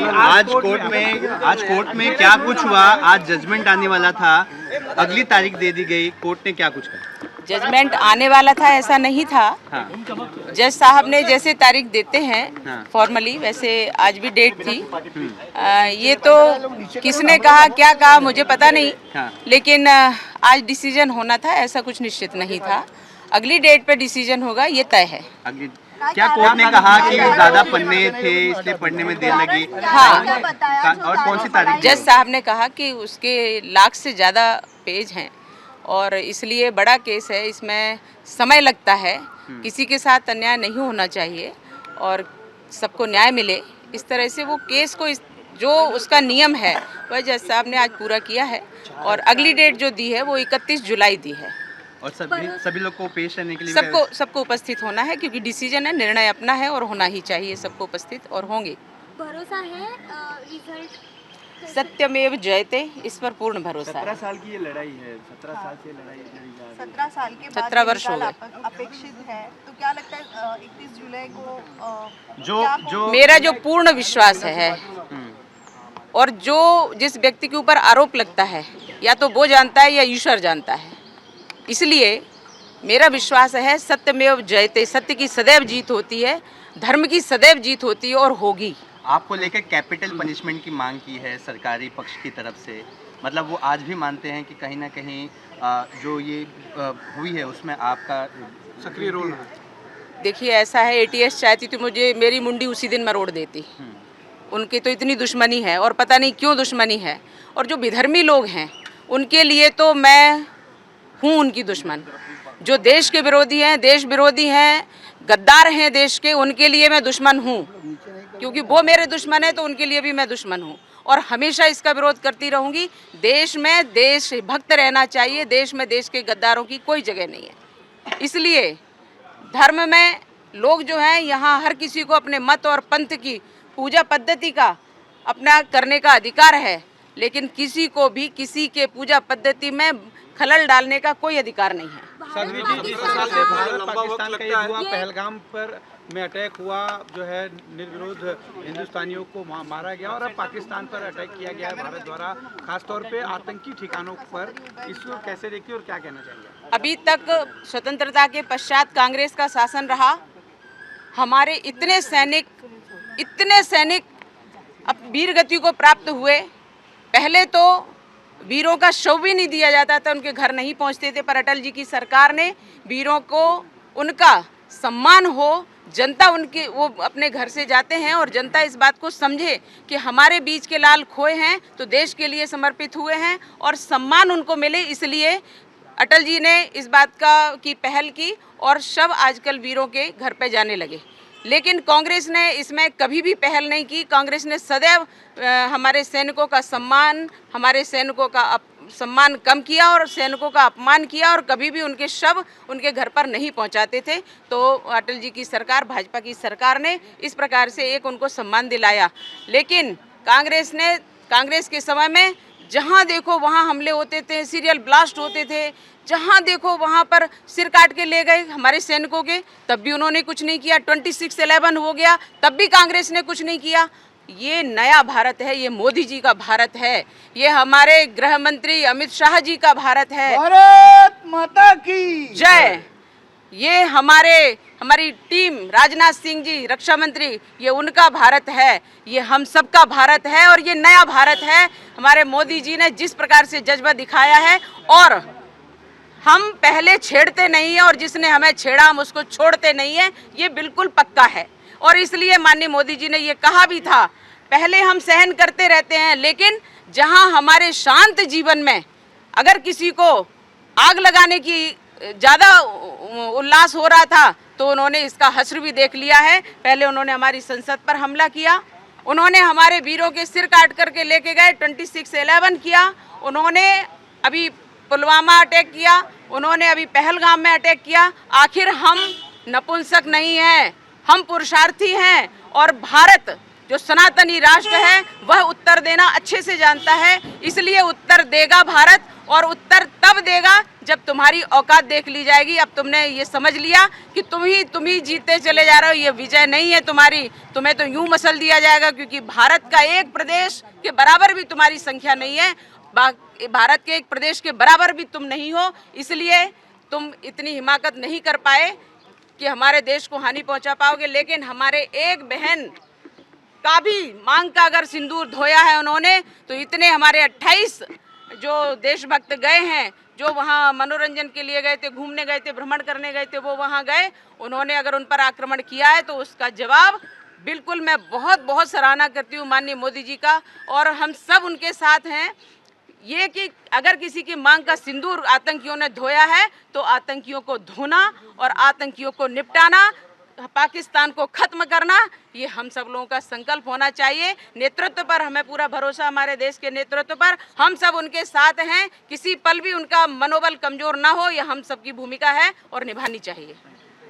आज कोर्ट में क्या कुछ हुआ? आज जजमेंट आने वाला था, अगली तारीख दे दी गई, कोर्ट ने क्या कुछ कहा? जजमेंट आने वाला था ऐसा नहीं था। हाँ। जज साहब ने जैसे तारीख देते हैं हाँ। फॉर्मली, वैसे आज भी डेट थी। ये तो किसने कहा क्या कहा मुझे पता नहीं। हाँ। लेकिन आज डिसीजन होना था, ऐसा कुछ निश्चित नहीं था। अगली डेट पे डिसीजन होगा, ये तय है। अगली क्या कोर्ट ने कहा कि ज्यादा पन्ने थे इसलिए पढ़ने में देर लगी? हाँ। और कौन सी तारीख? जज साहब ने कहा कि उसके लाख से ज़्यादा पेज हैं और इसलिए बड़ा केस है, इसमें समय लगता है। किसी के साथ अन्याय नहीं होना चाहिए और सबको न्याय मिले, इस तरह से वो केस को जो उसका नियम है वह जज साहब ने आज पूरा किया है। और अगली डेट जो दी है वो 31 जुलाई दी है। और सभी लोग को पेश करने के लिए सबको उपस्थित होना है, क्योंकि डिसीजन है, निर्णय अपना है और होना ही चाहिए। सबको उपस्थित और होंगे। भरोसा है रिजल्ट? सत्यमेव जयते, इस पर पूर्ण भरोसा है। 17 साल की ये लड़ाई है, 17 साल से लड़ाई लड़ी जा रही है। 17 साल के बाद 17 वर्ष हो गए। अपेक्षित है, तो क्या लगता है 31 जुलाई को जो मेरा जो पूर्ण विश्वास है और जो जिस व्यक्ति के ऊपर आरोप लगता है या तो वो जानता है या ईश्वर जानता है, इसलिए मेरा विश्वास है सत्यमेव जयते, सत्य की सदैव जीत होती है, धर्म की सदैव जीत होती है और होगी। आपको लेकर कैपिटल पनिशमेंट की मांग की है सरकारी पक्ष की तरफ से, मतलब वो आज भी मानते हैं कि कहीं ना कहीं जो ये हुई है उसमें आपका सक्रिय रोल है? देखिए ऐसा है, एटीएस चाहती तो मुझे मेरी मुंडी उसी दिन मरोड़ देती। उनकी तो इतनी दुश्मनी है और पता नहीं क्यों दुश्मनी है। और जो विधर्मी लोग हैं उनके लिए तो मैं हूँ उनकी दुश्मन। जो देश के विरोधी हैं, देश विरोधी हैं, गद्दार हैं देश के, उनके लिए मैं दुश्मन हूँ। क्योंकि वो मेरे दुश्मन है तो उनके लिए भी मैं दुश्मन हूँ और हमेशा इसका विरोध करती रहूँगी। देश में देशभक्त रहना चाहिए, देश में देश के गद्दारों की कोई जगह नहीं है। इसलिए धर्म में लोग जो हैं यहाँ हर किसी को अपने मत और पंथ की पूजा पद्धति का अपना करने का अधिकार है, लेकिन किसी को भी किसी के पूजा पद्धति में खलल डालने का कोई अधिकार नहीं है। साध्वी जी, भारत पाकिस्तान का ये हुआ, पहलगाम पर में अटैक हुआ, जो है निर्विरोध हिंदुस्तानियों को मारा गया और अब पाकिस्तान पर अटैक किया गया है भारत द्वारा, खासतौर पे आतंकी ठिकानों पर। इसको कैसे देखिए और क्या कहना चाहिए? अभी तक स्वतंत्रता के पश्चात कांग्रेस का शासन रहा। हमारे इतने सैनिक अब वीर गति को प्राप्त हुए। पहले तो वीरों का शव भी नहीं दिया जाता था, उनके घर नहीं पहुंचते थे, पर अटल जी की सरकार ने वीरों को उनका सम्मान हो, जनता उनके वो अपने घर से जाते हैं और जनता इस बात को समझे कि हमारे बीच के लाल खोए हैं तो देश के लिए समर्पित हुए हैं और सम्मान उनको मिले, इसलिए अटल जी ने इस बात की पहल की और शव आजकल वीरों के घर पे जाने लगे। लेकिन कांग्रेस ने इसमें कभी भी पहल नहीं की। कांग्रेस ने सदैव हमारे सैनिकों का सम्मान, हमारे सैनिकों का सम्मान कम किया और सैनिकों का अपमान किया और कभी भी उनके शव उनके घर पर नहीं पहुंचाते थे। तो अटल जी की सरकार, भाजपा की सरकार ने इस प्रकार से एक उनको सम्मान दिलाया। लेकिन कांग्रेस के समय में जहां देखो वहां हमले होते थे, सीरियल ब्लास्ट होते थे, जहां देखो वहां पर सिर काट के ले गए हमारे सैनिकों के, तब भी उन्होंने कुछ नहीं किया। 26/11 हो गया, तब भी कांग्रेस ने कुछ नहीं किया। ये नया भारत है, ये मोदी जी का भारत है, ये हमारे गृह मंत्री अमित शाह जी का भारत है। भारत माता की जय। ये हमारी टीम, राजनाथ सिंह जी रक्षा मंत्री, ये उनका भारत है, ये हम सबका भारत है और ये नया भारत है। हमारे मोदी जी ने जिस प्रकार से जज्बा दिखाया है और हम पहले छेड़ते नहीं है और जिसने हमें छेड़ा हम उसको छोड़ते नहीं है, ये बिल्कुल पक्का है। और इसलिए माननीय मोदी जी ने ये कहा भी था, पहले हम सहन करते रहते हैं, लेकिन जहां हमारे शांत जीवन में अगर किसी को आग लगाने की ज़्यादा उल्लास हो रहा था तो उन्होंने इसका हश्र भी देख लिया है। पहले उन्होंने हमारी संसद पर हमला किया, उन्होंने हमारे वीरों के सिर काट करके लेके गए, 26/11 किया, उन्होंने अभी पुलवामा अटैक किया, उन्होंने अभी पहलगाम में अटैक किया। आखिर हम नपुंसक नहीं हैं, हम पुरुषार्थी हैं और भारत जो सनातनी राष्ट्र है वह उत्तर देना अच्छे से जानता है, इसलिए उत्तर देगा भारत और उत्तर तब देगा जब तुम्हारी औकात देख ली जाएगी। अब तुमने ये समझ लिया कि तुम ही जीते चले जा रहे हो, ये विजय नहीं है तुम्हारी, तुम्हें तो यूं मसल दिया जाएगा, क्योंकि भारत का एक प्रदेश के बराबर भी तुम्हारी संख्या नहीं है, भारत के एक प्रदेश के बराबर भी तुम नहीं हो, इसलिए तुम इतनी हिमाकत नहीं कर पाए कि हमारे देश को हानि पहुंचा पाओगे। लेकिन हमारे एक बहन का भी मांग का अगर सिंदूर धोया है उन्होंने, तो इतने हमारे 28 जो देशभक्त गए हैं, जो वहाँ मनोरंजन के लिए गए थे, घूमने गए थे, भ्रमण करने गए थे, वो वहाँ गए, उन्होंने अगर उन पर आक्रमण किया है तो उसका जवाब बिल्कुल मैं बहुत सराहना करती हूँ माननीय मोदी जी का, और हम सब उनके साथ हैं। ये कि अगर किसी की मांग का सिंदूर आतंकियों ने धोया है तो आतंकियों को धोना और आतंकियों को निपटाना, पाकिस्तान को खत्म करना, ये हम सब लोगों का संकल्प होना चाहिए। नेतृत्व पर हमें पूरा भरोसा, हमारे देश के नेतृत्व पर, हम सब उनके साथ हैं, किसी पल भी उनका मनोबल कमजोर ना हो, यह हम सबकी भूमिका है और निभानी चाहिए।